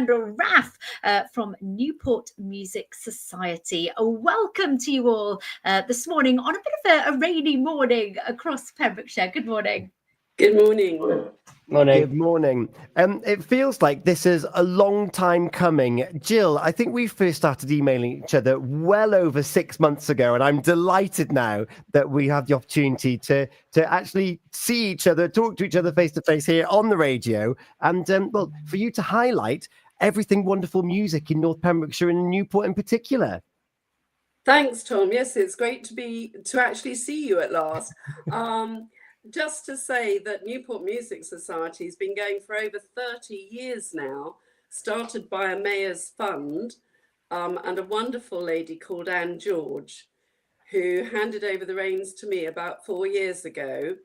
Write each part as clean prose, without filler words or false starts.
and Raph from Newport Music Society. Welcome to you all this morning on a bit of a rainy morning across Pembrokeshire. Good morning. Good morning. Good morning. It feels like this is a long time coming. Jill, I think we first started emailing each other well over 6 months ago, and I'm delighted now that we have the opportunity to actually see each other, talk to each other face to face here on the radio, and well, for you to highlight everything wonderful music in North Pembrokeshire and in Newport in particular. Thanks, Tom. Yes, it's great to actually see you at last. Just to say that Newport Music Society has been going for over 30 years now, started by a mayor's fund and a wonderful lady called Anne George, who handed over the reins to me about 4 years ago.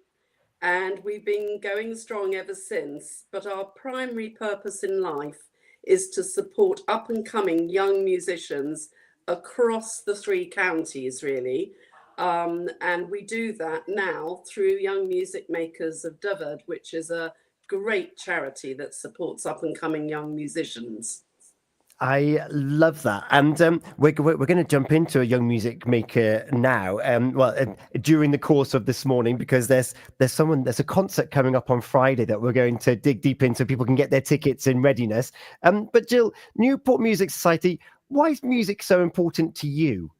And we've been going strong ever since. But our primary purpose in life is to support up and coming young musicians across the 3 counties, really. And we do that now through Young Music Makers of Dyfed, which is a great charity that supports up and coming young musicians. I love that, and we're going to jump into a young music maker now. During the course of this morning, because there's a concert coming up on Friday that we're going to dig deep into. People can get their tickets in readiness. But Jill, Newport Music Society, why is music so important to you?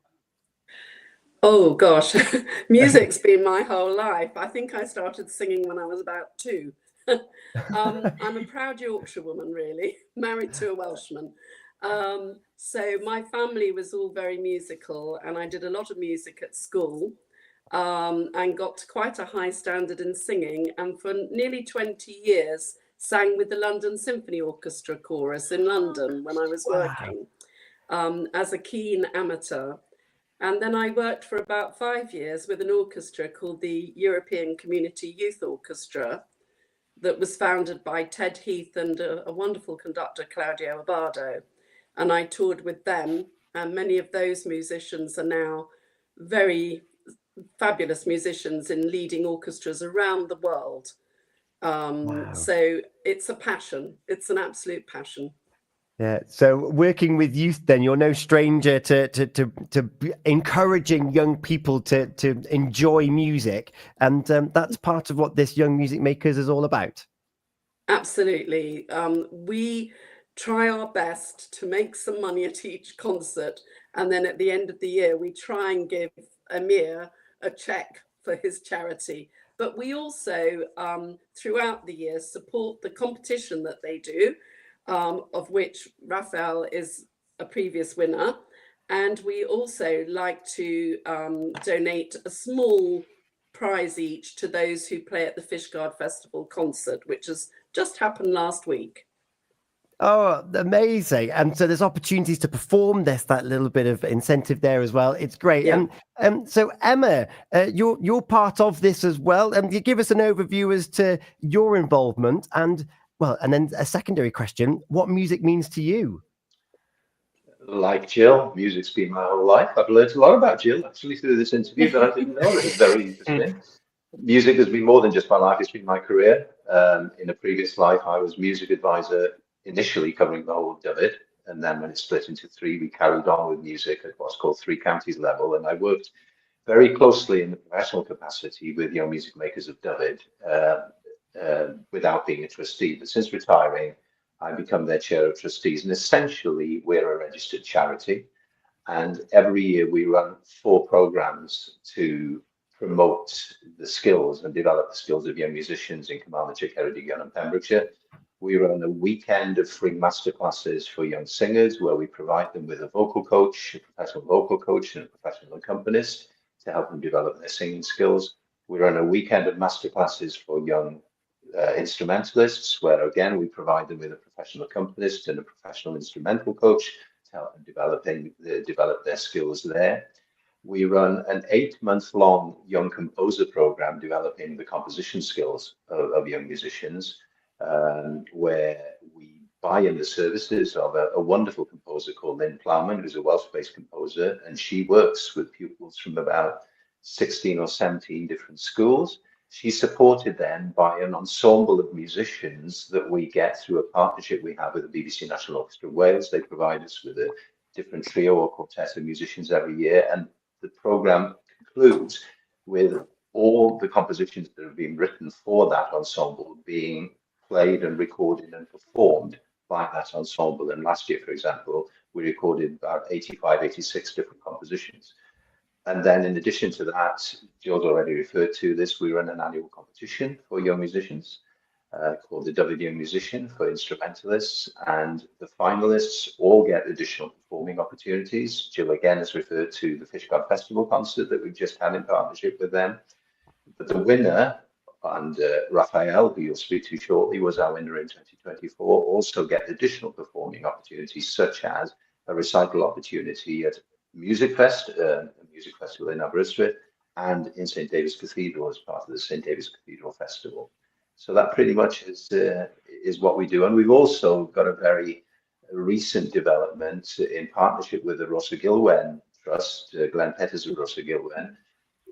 Oh gosh, music's been my whole life. I think I started singing when I was about 2. I'm a proud Yorkshire woman, really, married to a Welshman. So my family was all very musical, and I did a lot of music at school and got to quite a high standard in singing. And for nearly 20 years, sang with the London Symphony Orchestra chorus in London when I was working as a keen amateur. And then I worked for about 5 years with an orchestra called the European Community Youth Orchestra that was founded by Ted Heath and a wonderful conductor, Claudio Abbado. And I toured with them, and many of those musicians are now very fabulous musicians in leading orchestras around the world. Wow. So it's a passion. It's an absolute passion. Yeah. So working with youth, then you're no stranger to encouraging young people to enjoy music, and that's part of what this Young Music Makers is all about. Absolutely. We try our best to make some money at each concert, and then at the end of the year we try and give Amir a check for his charity. But we also throughout the year support the competition that they do, of which Raphael is a previous winner, and we also like to donate a small prize each to those who play at the Fishguard Festival concert, which has just happened last week. Oh, amazing. And so there's opportunities to perform. There's that little bit of incentive there as well. It's great. Yeah. And so Emma, you're part of this as well. And you give us an overview as to your involvement and then a secondary question, what music means to you? Like Jill, music's been my whole life. I've learned a lot about Jill actually through this interview that I didn't know. This is very interesting. Music has been more than just my life, it's been my career. In a previous life, I was music advisor, initially covering the whole of Dyfed, and then when it split into 3, we carried on with music at what's called 3 counties level, and I worked very closely in the professional capacity with Young Music Makers of Dyfed without being a trustee. But since retiring, I become their chair of trustees, and essentially we're a registered charity, and every year we run 4 programs to promote the skills and develop the skills of young musicians in Carmarthenshire, Ceredigion and Pembrokeshire. We run a weekend of free masterclasses for young singers where we provide them with a vocal coach, a professional vocal coach and a professional accompanist to help them develop their singing skills. We run a weekend of masterclasses for young instrumentalists where again we provide them with a professional accompanist and a professional instrumental coach to help them develop their skills there. We run an 8-month-long young composer program developing the composition skills of young musicians, where we buy in the services of a wonderful composer called Lynn Plowman, who's a Welsh-based composer, and she works with pupils from about 16 or 17 different schools, She's supported then by an ensemble of musicians that we get through a partnership we have with the BBC National Orchestra of Wales. They provide us with a different trio or quartet of musicians every year, and the programme concludes with all the compositions that have been written for that ensemble being played and recorded and performed by that ensemble. And last year, for example, we recorded about 85, 86 different compositions. And then in addition to that, Jill's already referred to this, we run an annual competition for young musicians called the Dyfed Young Musician for instrumentalists. And the finalists all get additional performing opportunities. Jill again has referred to the Fishguard Festival concert that we've just had in partnership with them. But the winner, and Raphael, who you'll speak to shortly, was our winner in 2024, also get additional performing opportunities, such as a recital opportunity at Music Fest, a music festival in Aberystwyth, and in St David's Cathedral as part of the St David's Cathedral Festival. So that pretty much is what we do. And we've also got a very recent development in partnership with the Rosagilwen Trust, Glenn Peters of Rosagilwen.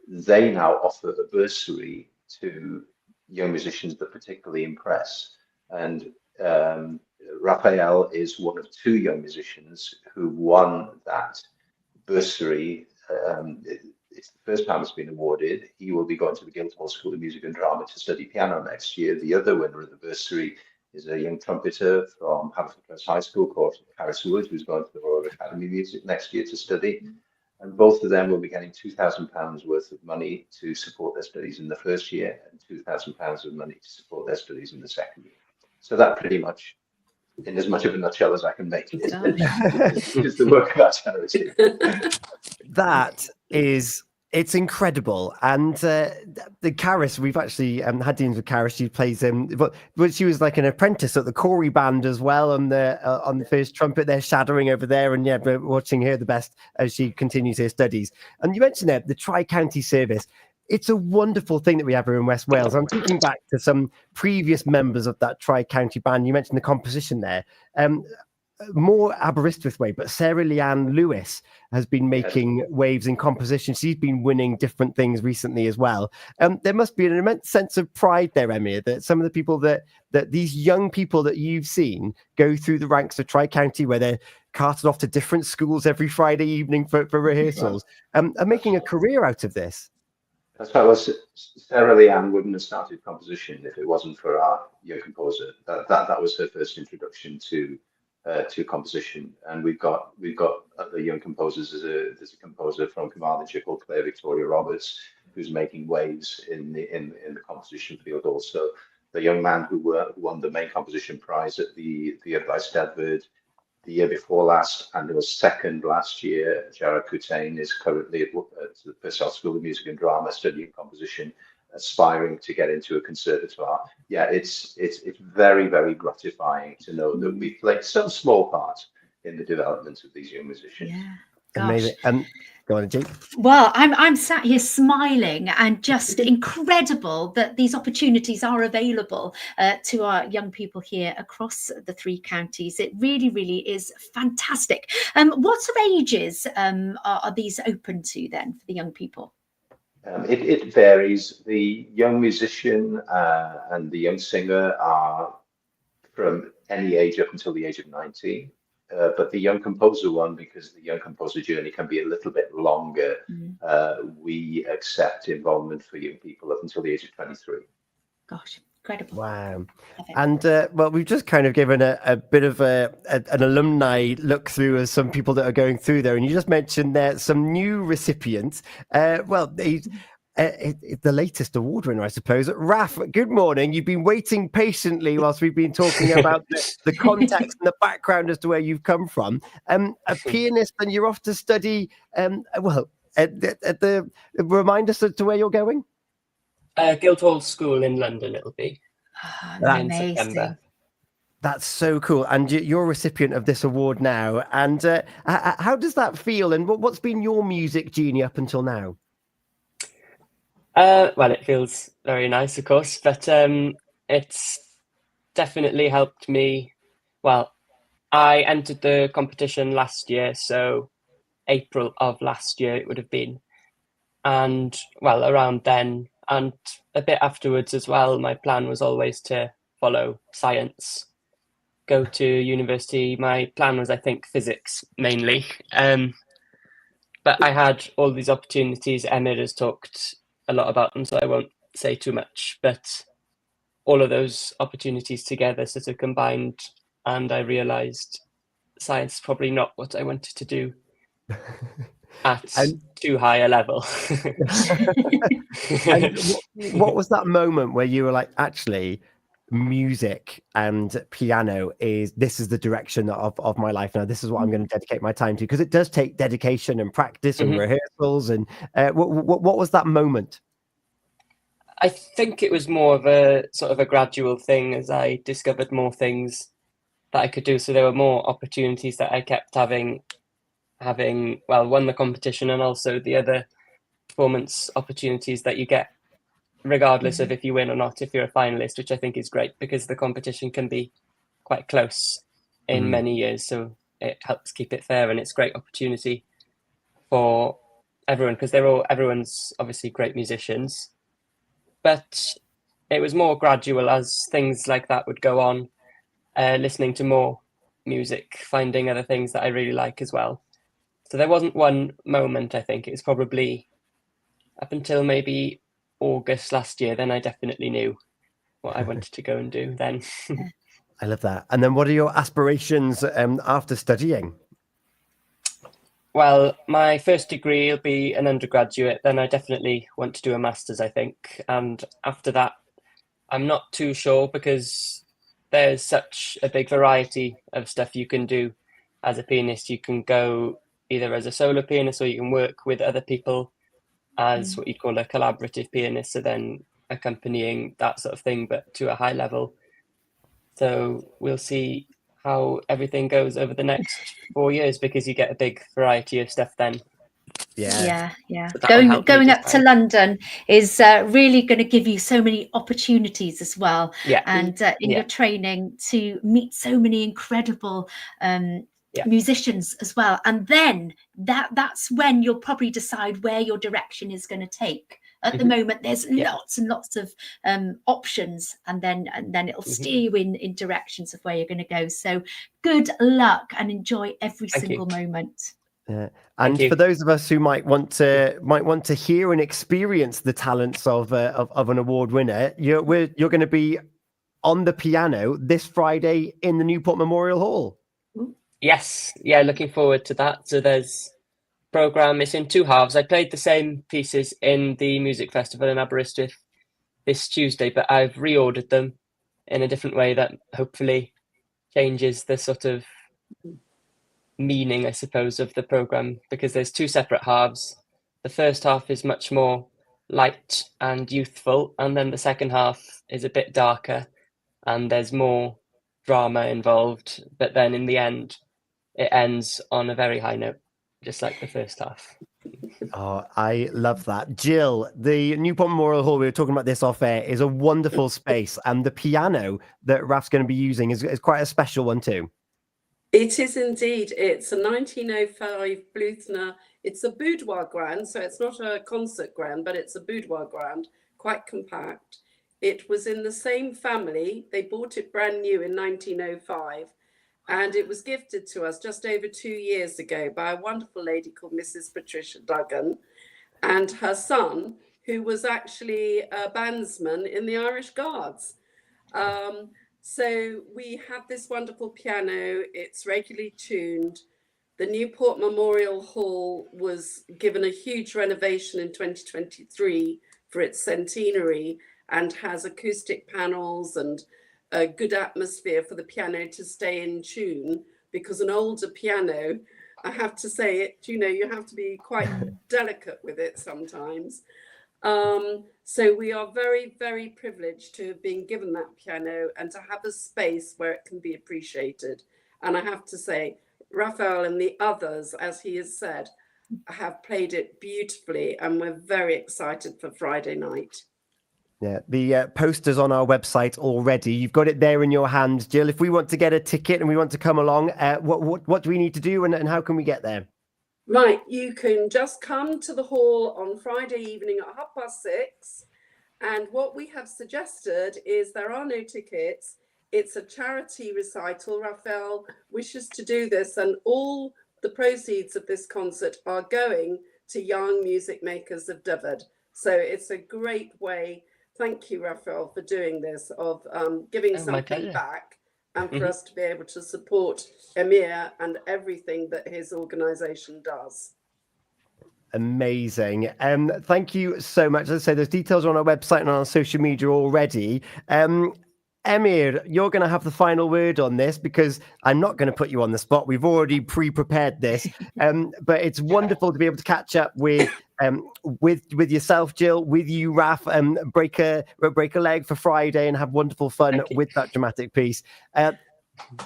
They now offer a bursary to young musicians that particularly impress. And Raphael is one of two young musicians who won that bursary. It's the first time it's been awarded. He will be going to the Guildhall School of Music and Drama to study piano next year. The other winner of the bursary is a young trumpeter from Haverfordwest High School called Harris Wood, who's going to the Royal Academy of Music next year to study. And both of them will be getting £2,000 worth of money to support their studies in the first year and £2,000 of money to support their studies in the second year. So that pretty much, in as much of a nutshell as I can make it, is the work of our charity. That is, it's incredible. And the Caris, we've actually had dealings with Caris. She plays but she was like an apprentice at the Corey band as well on the first trumpet. They're shadowing over there, and yeah, we're watching her the best as she continues her studies. And you mentioned there the Tri-County service. It's a wonderful thing that we have here in West Wales. I'm thinking back to some previous members of that Tri-County band. You mentioned the composition there. More Aberystwyth way, but Sarah Leanne Lewis has been making waves in composition. She's been winning different things recently as well. There must be an immense sense of pride there, Emir, that some of the people that these young people that you've seen go through the ranks of Tri-County, where they're carted off to different schools every Friday evening for rehearsals, are making a career out of this. That's right. Well, Sarah Leanne wouldn't have started composition if it wasn't for our young composer. That was her first introduction to composition, and we've got other young composers. There's a composer from Carmarthenshire called Claire Victoria Roberts who's making waves in the composition field. Also, the young man who won the main composition prize at the Dyfed the year before last and was second last year, Jared Coutain, is currently at the Purcell School of Music and Drama studying composition, aspiring to get into a conservatoire. Yeah, it's very, very gratifying to know that we played some small part in the development of these young musicians. Yeah, amazing. Go on, Jake. Well, I'm sat here smiling, and just incredible that these opportunities are available to our young people here across the three counties. It really, really is fantastic. What sort of ages are these open to then for the young people? It varies. The young musician and the young singer are from any age up until the age of 19. But the young composer one, because the young composer journey can be a little bit longer, we accept involvement for young people up until the age of 23. Gosh, incredible. Wow. And well, we've just kind of given a bit of an alumni look through as some people that are going through there. And you just mentioned there some new recipients. The latest award winner, I suppose. Raph, good morning. You've been waiting patiently whilst we've been talking about the context and the background as to where you've come from. A pianist, and you're off to study. Remind us as to where you're going. Guildhall School in London. It'll be in amazing. September. That's so cool. And you're a recipient of this award now. And how does that feel? And what's been your music journey up until now? Well, it feels very nice, of course, but it's definitely helped me. Well, I entered the competition last year, so April of last year it would have been. And, well, around then And a bit afterwards as well, my plan was always to follow science, go to university. My plan was, I think, physics mainly. But I had all these opportunities. Emma has talked a lot about them, so I won't say too much. But all of those opportunities together sort of combined, and I realised science is probably not what I wanted to do at too high a level. And what was that moment where you were like, actually, music and piano this is the direction of my life now. This is what I'm going to dedicate my time to, because it does take dedication and practice and rehearsals. And what was that moment? I think it was more of a sort of a gradual thing as I discovered more things that I could do. So there were more opportunities that I kept having won the competition, and also the other performance opportunities that you get regardless of if you win or not, if you're a finalist, which I think is great because the competition can be quite close in many years. So it helps keep it fair, and it's a great opportunity for everyone because everyone's obviously great musicians. But it was more gradual as things like that would go on, listening to more music, finding other things that I really like as well. So there wasn't one moment, I think. It was probably up until maybe August last year, then I definitely knew what I wanted to go and do then. I love that. And then what are your aspirations after studying? Well, my first degree will be an undergraduate, then I definitely want to do a master's, I think. And after that, I'm not too sure because there's such a big variety of stuff you can do as a pianist. You can go either as a solo pianist or you can work with other people as what you'd call a collaborative pianist, so then accompanying that sort of thing, but to a high level. So we'll see how everything goes over the next 4 years because you get a big variety of stuff then. Yeah. So going up to London is really going to give you so many opportunities as well. And in your training to meet so many incredible musicians as well. And then that's when you'll probably decide where your direction is going to take. At the moment, there's lots and lots of options, and then it'll steer you in directions of where you're going to go. So good luck and enjoy every single moment. Yeah. And for those of us who might want to hear and experience the talents of an award winner, you're going to be on the piano this Friday in the Newport Memorial Hall. Yes, looking forward to that. So there's program. It's in two halves. I played the same pieces in the music festival in Aberystwyth this Tuesday, but I've reordered them in a different way that hopefully changes the sort of meaning, I suppose, of the program, because there's two separate halves. The first half is much more light and youthful, and then the second half is a bit darker and there's more drama involved, but then in the end it ends on a very high note, just like the first half. Oh, I love that. Jill, the Newport Memorial Hall, we were talking about this off air, is a wonderful space, and the piano that Raph's going to be using is quite a special one too. It is indeed. It's a 1905 Bluthner. It's a boudoir grand, so it's not a concert grand, but it's a boudoir grand, quite compact. It was in the same family. They bought it brand new in 1905, and it was gifted to us just over 2 years ago by a wonderful lady called Mrs. Patricia Duggan and her son, who was actually a bandsman in the Irish Guards. So we have this wonderful piano. It's regularly tuned. The Newport Memorial Hall was given a huge renovation in 2023 for its centenary and has acoustic panels and a good atmosphere for the piano to stay in tune, because an older piano, I have to say it, you have to be quite delicate with it sometimes. So we are very, very privileged to have been given that piano and to have a space where it can be appreciated. And I have to say, Raphael and the others, as he has said, have played it beautifully, and we're very excited for Friday night. Yeah, the poster's on our website already. You've got it there in your hand, Jill. If we want to get a ticket and we want to come along, what do we need to do, and how can we get there? Right, you can just come to the hall on Friday evening at 6:30. And what we have suggested is there are no tickets. It's a charity recital. Raphael wishes to do this, and all the proceeds of this concert are going to young music makers of Dyfed. So it's a great way. Thank you, Raphael, for doing this, of giving something back, and for us to be able to support Emir and everything that his organisation does. Amazing. Thank you so much. As I say, those details are on our website and on our social media already. Emir, you're going to have the final word on this, because I'm not going to put you on the spot. We've already pre-prepared this, but it's wonderful to be able to catch up with yourself, Jill, with you, Raph, break a leg for Friday and have wonderful fun with that dramatic piece.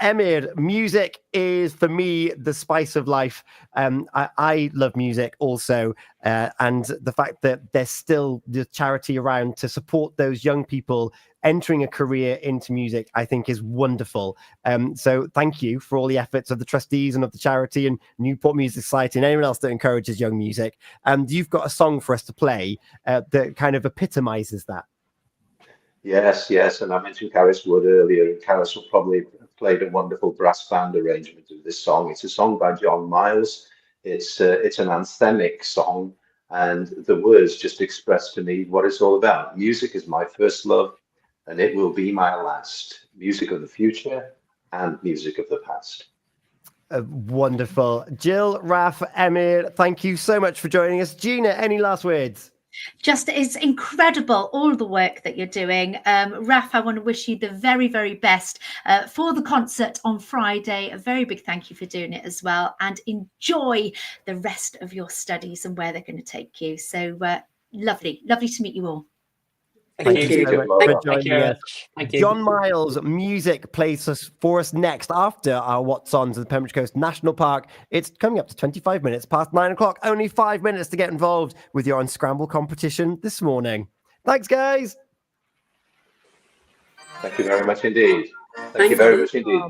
Emir, music is for me the spice of life. I love music also, and the fact that there's still the charity around to support those young people entering a career into music, I think is wonderful. So thank you for all the efforts of the trustees and of the charity and Newport Music Society and anyone else that encourages young music. You've got a song for us to play that kind of epitomizes that. Yes, and I mentioned Caris Wood earlier, and Caris will probably played a wonderful brass band arrangement of this song. It's a song by John Miles. It's an anthemic song, and the words just express to me what it's all about. Music is my first love, and it will be my last. Music of the future and music of the past. Wonderful. Jill, Raph, Emir, thank you so much for joining us. Gina, any last words? Just, it's incredible, all the work that you're doing. Raph, I want to wish you the very, very best for the concert on Friday. A very big thank you for doing it as well, and enjoy the rest of your studies and where they're going to take you. So lovely to meet you all. Thank you. So much for Thank you joining very us. much. Thank you. John Miles music plays for us next after our What's On to the Pembroke Coast National Park. It's coming up to 25 minutes past 9 o'clock. Only 5 minutes to get involved with your Unscramble competition this morning. Thanks, guys. Thank you very much indeed. Thank you very much indeed.